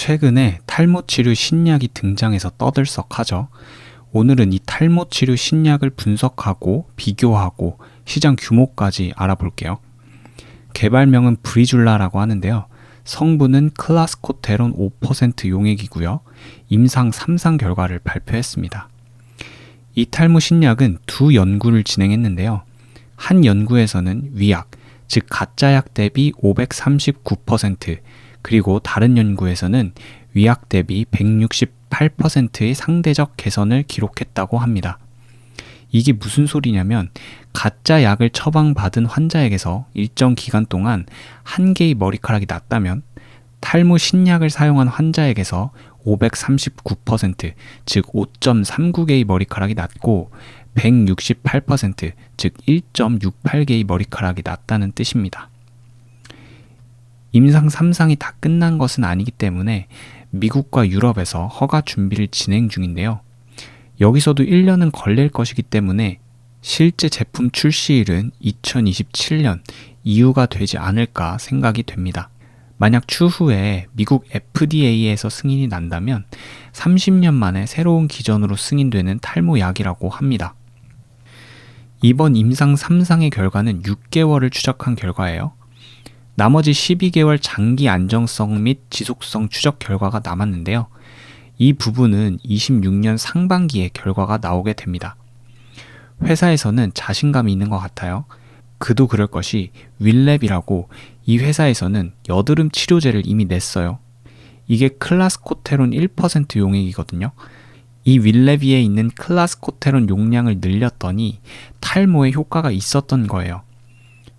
최근에 탈모 치료 신약이 등장해서 떠들썩하죠. 오늘은 이 탈모 치료 신약을 분석하고 비교하고 시장 규모까지 알아볼게요. 개발명은 브리줄라라고 하는데요. 성분은 클라스코테론 5% 용액이고요. 임상 3상 결과를 발표했습니다. 이 탈모 신약은 두 연구를 진행했는데요. 한 연구에서는 위약, 즉 가짜약 대비 539%, 그리고 다른 연구에서는 위약 대비 168%의 상대적 개선을 기록했다고 합니다. 이게 무슨 소리냐면 가짜 약을 처방받은 환자에게서 일정 기간 동안 한 개의 머리카락이 났다면 탈모 신약을 사용한 환자에게서 539%, 즉 5.39개의 머리카락이 났고 168%, 즉 1.68개의 머리카락이 났다는 뜻입니다. 임상 3상이 다 끝난 것은 아니기 때문에 미국과 유럽에서 허가 준비를 진행 중인데요. 여기서도 1년은 걸릴 것이기 때문에 실제 제품 출시일은 2027년 이후가 되지 않을까 생각이 됩니다. 만약 추후에 미국 FDA에서 승인이 난다면 30년 만에 새로운 기전으로 승인되는 탈모약이라고 합니다. 이번 임상 3상의 결과는 6개월을 추적한 결과예요. 나머지 12개월 장기 안정성 및 지속성 추적 결과가 남았는데요. 이 부분은 26년 상반기에 결과가 나오게 됩니다. 회사에서는 자신감이 있는 것 같아요. 그도 그럴 것이 윌랩이라고 이 회사에서는 여드름 치료제를 이미 냈어요. 이게 클라스코테론 1% 용액이거든요. 이 윌레비에 있는 클라스코테론 용량을 늘렸더니 탈모에 효과가 있었던 거예요.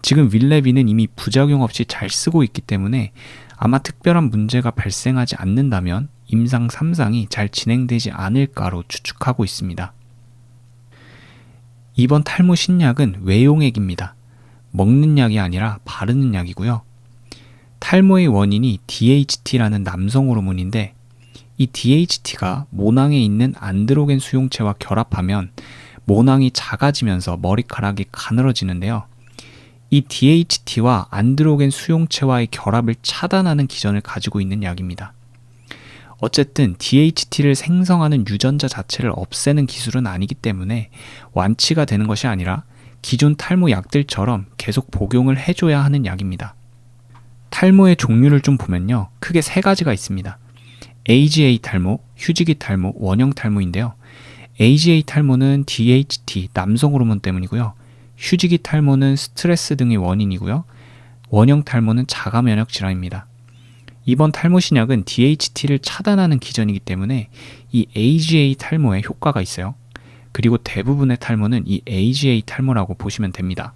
지금 윌레비는 이미 부작용 없이 잘 쓰고 있기 때문에 아마 특별한 문제가 발생하지 않는다면 임상 3상이 잘 진행되지 않을까로 추측하고 있습니다. 이번 탈모 신약은 외용액입니다. 먹는 약이 아니라 바르는 약이고요. 탈모의 원인이 DHT라는 남성 호르몬인데 이 DHT가 모낭에 있는 안드로겐 수용체와 결합하면 모낭이 작아지면서 머리카락이 가늘어지는데요. 이 DHT와 안드로겐 수용체와의 결합을 차단하는 기전을 가지고 있는 약입니다. 어쨌든 DHT를 생성하는 유전자 자체를 없애는 기술은 아니기 때문에 완치가 되는 것이 아니라 기존 탈모 약들처럼 계속 복용을 해줘야 하는 약입니다. 탈모의 종류를 좀 보면요. 크게 세 가지가 있습니다. AGA 탈모, 휴지기 탈모, 원형 탈모인데요. AGA 탈모는 DHT, 남성 호르몬 때문이고요. 휴지기 탈모는 스트레스 등의 원인이고요. 원형 탈모는 자가 면역 질환입니다. 이번 탈모 신약은 DHT를 차단하는 기전이기 때문에 이 AGA 탈모에 효과가 있어요. 그리고 대부분의 탈모는 이 AGA 탈모라고 보시면 됩니다.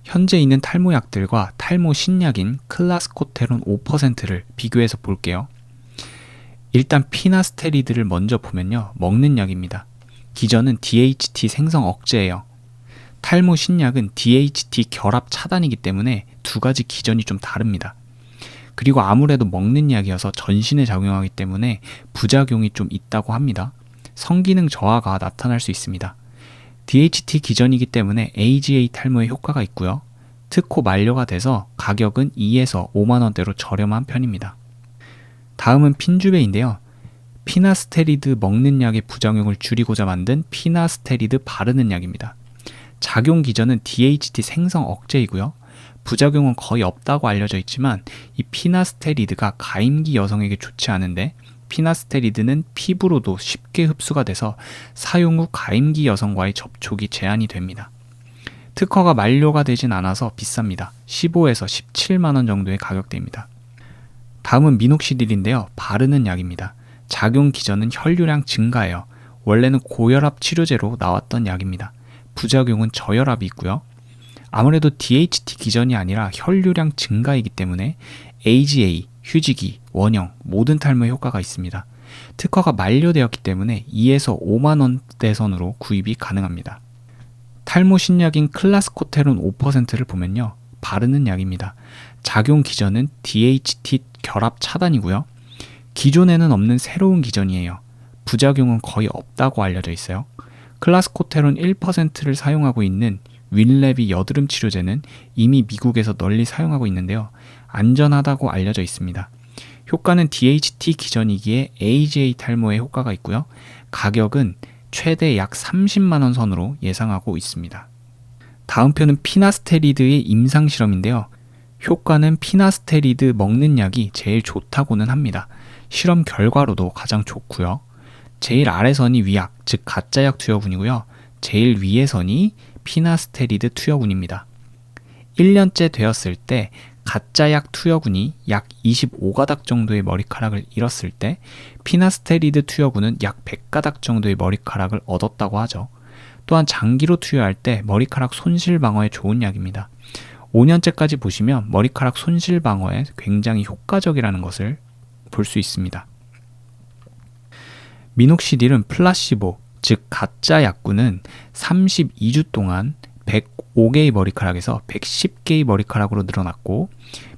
현재 있는 탈모약들과 탈모 신약인 클라스코테론 5%를 비교해서 볼게요. 일단 피나스테리드를 먼저 보면요. 먹는 약입니다. 기전은 DHT 생성 억제예요. 탈모 신약은 DHT 결합 차단이기 때문에 두 가지 기전이 좀 다릅니다. 그리고 아무래도 먹는 약이어서 전신에 작용하기 때문에 부작용이 좀 있다고 합니다. 성기능 저하가 나타날 수 있습니다. DHT 기전이기 때문에 AGA 탈모에 효과가 있고요. 특허 만료가 돼서 가격은 2에서 5만 원대로 저렴한 편입니다. 다음은 핀주베인데요. 피나스테리드 먹는 약의 부작용을 줄이고자 만든 피나스테리드 바르는 약입니다. 작용 기전은 DHT 생성 억제이고요. 부작용은 거의 없다고 알려져 있지만 이 피나스테리드가 가임기 여성에게 좋지 않은데 피나스테리드는 피부로도 쉽게 흡수가 돼서 사용 후 가임기 여성과의 접촉이 제한이 됩니다. 특허가 만료가 되진 않아서 비쌉니다. 15에서 17만 원 정도의 가격대입니다. 다음은 미녹시딜인데요. 바르는 약입니다. 작용 기전은 혈류량 증가예요. 원래는 고혈압 치료제로 나왔던 약입니다. 부작용은 저혈압이 있고요. 아무래도 DHT 기전이 아니라 혈류량 증가이기 때문에 AGA, 휴지기, 원형 모든 탈모에 효과가 있습니다. 특허가 만료되었기 때문에 2에서 5만 원대 선으로 구입이 가능합니다. 탈모 신약인 클라스코테론 5%를 보면요. 바르는 약입니다. 작용 기전은 DHT 결합 차단이고요. 기존에는 없는 새로운 기전이에요. 부작용은 거의 없다고 알려져 있어요. 클라스코테론 1%를 사용하고 있는 윌레비 여드름 치료제는 이미 미국에서 널리 사용하고 있는데요. 안전하다고 알려져 있습니다. 효과는 DHT 기전이기에 AGA 탈모에 효과가 있고요. 가격은 최대 약 30만 원 선으로 예상하고 있습니다. 다음 편은 피나스테리드의 임상 실험인데요. 효과는 피나스테리드 먹는 약이 제일 좋다고는 합니다. 실험 결과로도 가장 좋고요. 제일 아래 선이 위약, 즉 가짜약 투여군이고요. 제일 위에 선이 피나스테리드 투여군입니다. 1년째 되었을 때 가짜약 투여군이 약 25가닥 정도의 머리카락을 잃었을 때 피나스테리드 투여군은 약 100가닥 정도의 머리카락을 얻었다고 하죠. 또한 장기로 투여할 때 머리카락 손실 방어에 좋은 약입니다. 5년째까지 보시면 머리카락 손실 방어에 굉장히 효과적이라는 것을 볼 수 있습니다. 미녹시딜은 플라시보, 즉 가짜 약군은 32주 동안 105개의 머리카락에서 110개의 머리카락으로 늘어났고,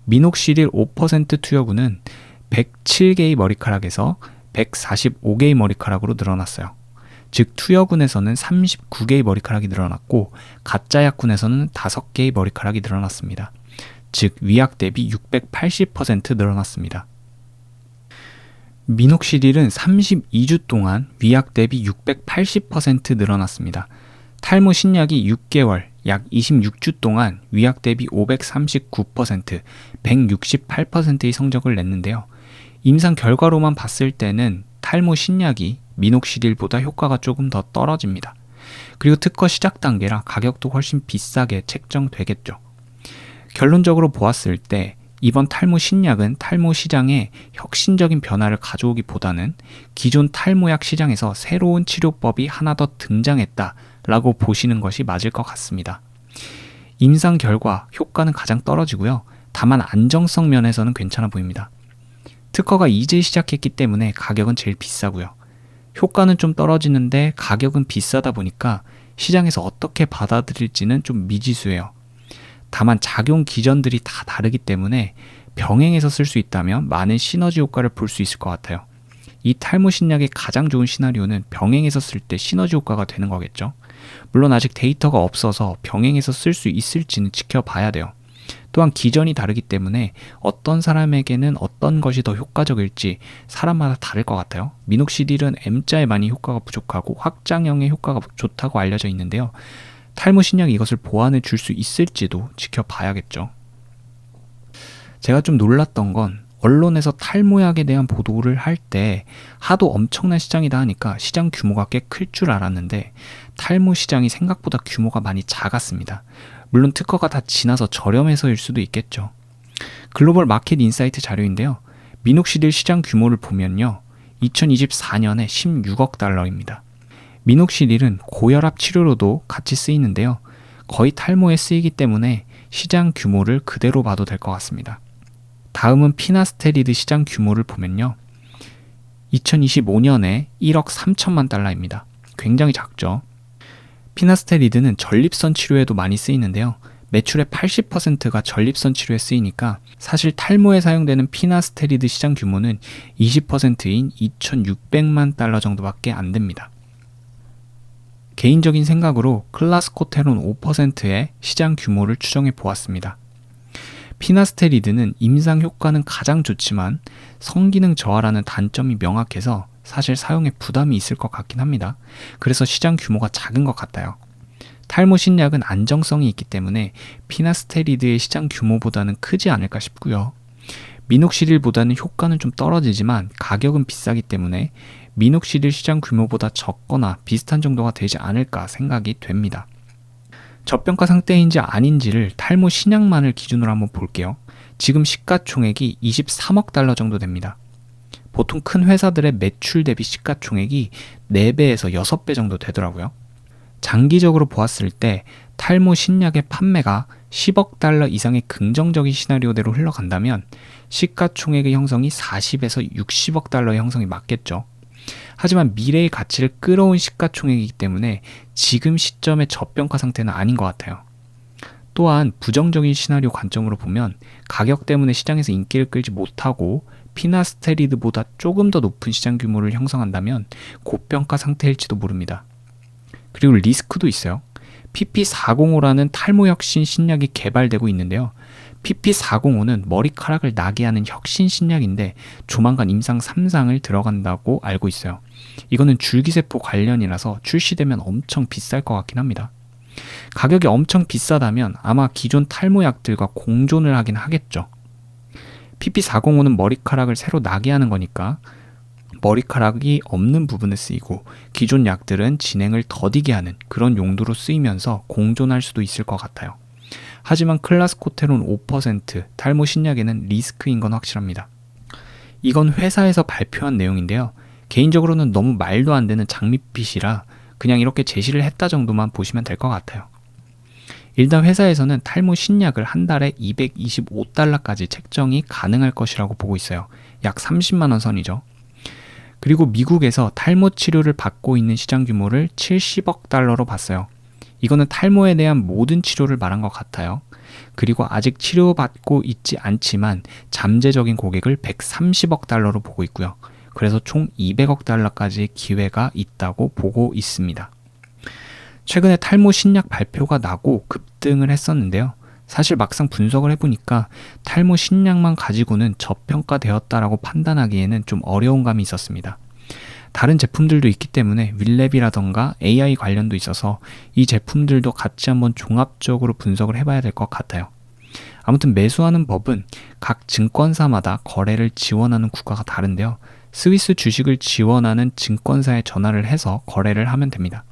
미녹시딜 5% 투여군은 107개의 머리카락에서 145개의 머리카락으로 늘어났어요. 즉 투여군에서는 39개의 머리카락이 늘어났고 가짜 약군에서는 5개의 머리카락이 늘어났습니다. 즉 위약 대비 680% 늘어났습니다. 미녹시딜은 32주 동안 위약 대비 680% 늘어났습니다. 탈모 신약이 6개월, 약 26주 동안 위약 대비 539%, 168%의 성적을 냈는데요. 임상 결과로만 봤을 때는 탈모 신약이 미녹시딜보다 효과가 조금 더 떨어집니다. 그리고 특허 시작 단계라 가격도 훨씬 비싸게 책정되겠죠. 결론적으로 보았을 때 이번 탈모 신약은 탈모 시장에 혁신적인 변화를 가져오기보다는 기존 탈모약 시장에서 새로운 치료법이 하나 더 등장했다라고 보시는 것이 맞을 것 같습니다. 임상 결과 효과는 가장 떨어지고요. 다만 안정성 면에서는 괜찮아 보입니다. 특허가 이제 시작했기 때문에 가격은 제일 비싸고요. 효과는 좀 떨어지는데 가격은 비싸다 보니까 시장에서 어떻게 받아들일지는 좀 미지수예요. 다만 작용 기전들이 다 다르기 때문에 병행해서 쓸 수 있다면 많은 시너지 효과를 볼 수 있을 것 같아요. 이 탈모 신약의 가장 좋은 시나리오는 병행해서 쓸 때 시너지 효과가 되는 거겠죠. 물론 아직 데이터가 없어서 병행해서 쓸 수 있을지는 지켜봐야 돼요. 또한 기전이 다르기 때문에 어떤 사람에게는 어떤 것이 더 효과적일지 사람마다 다를 것 같아요. 미녹시딜은 M자에 많이 효과가 부족하고 확장형의 효과가 좋다고 알려져 있는데요. 탈모 신약이 이것을 보완해 줄 수 있을지도 지켜봐야겠죠. 제가 좀 놀랐던 건 언론에서 탈모약에 대한 보도를 할 때 하도 엄청난 시장이다 하니까 시장 규모가 꽤 클 줄 알았는데 탈모 시장이 생각보다 규모가 많이 작았습니다. 물론 특허가 다 지나서 저렴해서일 수도 있겠죠. 글로벌 마켓 인사이트 자료인데요. 미녹시딜 시장 규모를 보면요. 2024년에 16억 달러입니다. 미녹시딜은 고혈압 치료로도 같이 쓰이는데요. 거의 탈모에 쓰이기 때문에 시장 규모를 그대로 봐도 될 것 같습니다. 다음은 피나스테리드 시장 규모를 보면요. 2025년에 1억 3천만 달러입니다. 굉장히 작죠. 피나스테리드는 전립선 치료에도 많이 쓰이는데요. 매출의 80%가 전립선 치료에 쓰이니까 사실 탈모에 사용되는 피나스테리드 시장 규모는 20%인 2,600만 달러 정도밖에 안 됩니다. 개인적인 생각으로 클라스코테론 5%의 시장 규모를 추정해 보았습니다. 피나스테리드는 임상 효과는 가장 좋지만 성기능 저하라는 단점이 명확해서 사실 사용에 부담이 있을 것 같긴 합니다. 그래서 시장 규모가 작은 것 같아요. 탈모 신약은 안정성이 있기 때문에 피나스테리드의 시장 규모보다는 크지 않을까 싶고요. 미녹시딜보다는 효과는 좀 떨어지지만 가격은 비싸기 때문에 미녹시딜 시장 규모보다 적거나 비슷한 정도가 되지 않을까 생각이 됩니다. 저평가 상태인지 아닌지를 탈모 신약만을 기준으로 한번 볼게요. 지금 시가총액이 23억 달러 정도 됩니다. 보통 큰 회사들의 매출 대비 시가총액이 4배에서 6배 정도 되더라고요. 장기적으로 보았을 때 탈모 신약의 판매가 10억 달러 이상의 긍정적인 시나리오대로 흘러간다면 시가총액의 형성이 40에서 60억 달러의 형성이 맞겠죠. 하지만 미래의 가치를 끌어온 시가총액이기 때문에 지금 시점의 저평가 상태는 아닌 것 같아요. 또한 부정적인 시나리오 관점으로 보면 가격 때문에 시장에서 인기를 끌지 못하고 피나스테리드보다 조금 더 높은 시장 규모를 형성한다면 고평가 상태일지도 모릅니다. 그리고 리스크도 있어요. PP405라는 탈모 혁신 신약이 개발되고 있는데요. PP405는 머리카락을 나게 하는 혁신 신약인데 조만간 임상 3상을 들어간다고 알고 있어요. 이거는 줄기세포 관련이라서 출시되면 엄청 비쌀 것 같긴 합니다. 가격이 엄청 비싸다면 아마 기존 탈모약들과 공존을 하긴 하겠죠. PP405는 머리카락을 새로 나게 하는 거니까 머리카락이 없는 부분에 쓰이고 기존 약들은 진행을 더디게 하는 그런 용도로 쓰이면서 공존할 수도 있을 것 같아요. 하지만 클라스코테론 5% 탈모 신약에는 리스크인 건 확실합니다. 이건 회사에서 발표한 내용인데요. 개인적으로는 너무 말도 안 되는 장밋빛이라 그냥 이렇게 제시를 했다 정도만 보시면 될 것 같아요. 일단 회사에서는 탈모 신약을 한 달에 $225까지 책정이 가능할 것이라고 보고 있어요. 약 30만 원 선이죠. 그리고 미국에서 탈모 치료를 받고 있는 시장 규모를 $70억 봤어요. 이거는 탈모에 대한 모든 치료를 말한 것 같아요. 그리고 아직 치료받고 있지 않지만 잠재적인 고객을 $130억 보고 있고요. 그래서 총 $200억 기회가 있다고 보고 있습니다. 최근에 탈모 신약 발표가 나고 급등을 했었는데요. 사실 막상 분석을 해보니까 탈모 신약만 가지고는 저평가되었다라고 판단하기에는 좀 어려운 감이 있었습니다. 다른 제품들도 있기 때문에 윌랩이라던가 AI 관련도 있어서 이 제품들도 같이 한번 종합적으로 분석을 해봐야 될 것 같아요. 아무튼 매수하는 법은 각 증권사마다 거래를 지원하는 국가가 다른데요. 스위스 주식을 지원하는 증권사에 전화를 해서 거래를 하면 됩니다.